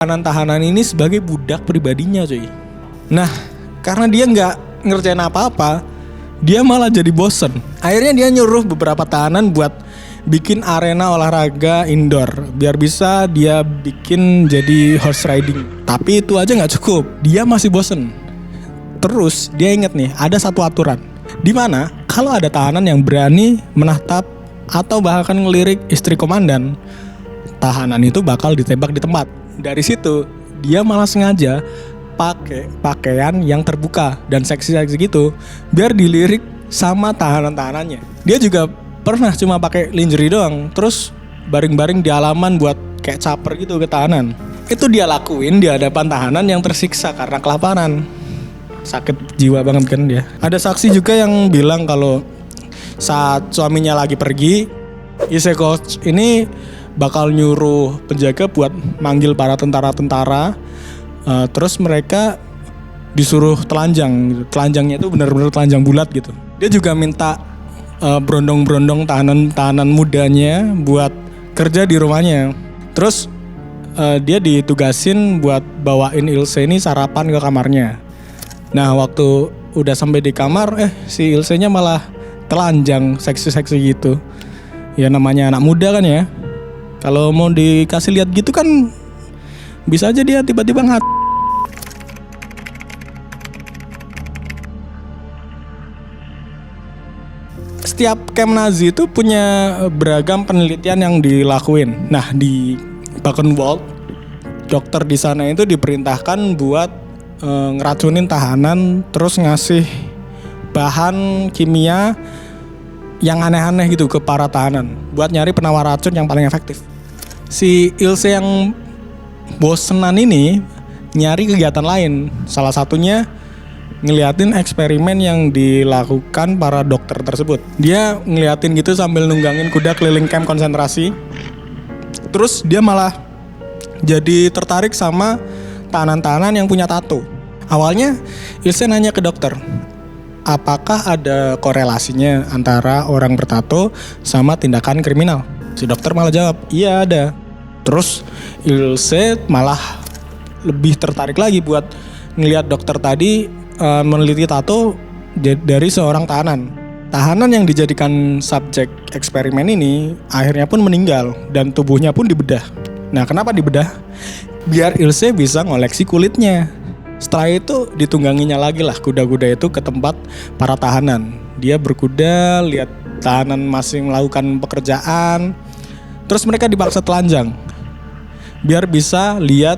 tahanan-tahanan ini sebagai budak pribadinya cuy. Nah karena dia nggak ngerjain apa-apa, dia malah jadi bosen. Akhirnya dia nyuruh beberapa tahanan buat bikin arena olahraga indoor biar bisa dia bikin jadi horse riding. Tapi itu aja nggak cukup, dia masih bosen. Terus dia inget nih ada satu aturan, di mana kalau ada tahanan yang berani menatap atau bahkan ngelirik istri komandan, tahanan itu bakal ditembak di tempat. Dari situ dia malah sengaja pakai pakaian yang terbuka dan seksi-seksi gitu biar dilirik sama tahanan-tahanannya. Dia juga pernah cuma pakai lingerie doang, terus baring-baring di halaman buat kayak caper gitu ke tahanan. Itu dia lakuin di hadapan tahanan yang tersiksa karena kelaparan. Sakit jiwa banget kan dia. Ada saksi juga yang bilang kalau saat suaminya lagi pergi, Ise coach ini bakal nyuruh penjaga buat manggil para tentara-tentara. Terus mereka disuruh telanjang gitu. Telanjangnya itu benar-benar telanjang bulat gitu. Dia juga minta berondong-berondong tahanan mudanya buat kerja di rumahnya. Terus dia ditugasin buat bawain Ilse ini sarapan ke kamarnya. Nah waktu udah sampai di kamar, si Ilse-nya malah telanjang, seksi-seksi gitu. Ya namanya anak muda kan ya. Kalau mau dikasih lihat gitu kan bisa aja dia tiba-tiba Setiap camp Nazi itu punya beragam penelitian yang dilakuin. Nah di Buchenwald, dokter di sana itu diperintahkan buat ngeracunin tahanan, terus ngasih bahan kimia yang aneh-aneh gitu ke para tahanan buat nyari penawar racun yang paling efektif. Si Ilse yang bosenan ini nyari kegiatan lain. Salah satunya ngeliatin eksperimen yang dilakukan para dokter tersebut. Dia ngeliatin gitu sambil nunggangin kuda keliling camp konsentrasi. Terus dia malah jadi tertarik sama tahanan-tahanan yang punya tato. Awalnya Ilse nanya ke dokter, apakah ada korelasinya antara orang bertato sama tindakan kriminal? Si dokter malah jawab, iya ada. Terus Ilse malah lebih tertarik lagi buat ngelihat dokter tadi meneliti tato dari seorang tahanan. Tahanan yang dijadikan subjek eksperimen ini akhirnya pun meninggal dan tubuhnya pun dibedah. Nah kenapa dibedah? Biar Ilse bisa ngoleksi kulitnya. Setelah itu ditungganginya lagi lah kuda-kuda itu ke tempat para tahanan. Dia berkuda, lihat tahanan masih melakukan pekerjaan. Terus mereka dipaksa telanjang biar bisa lihat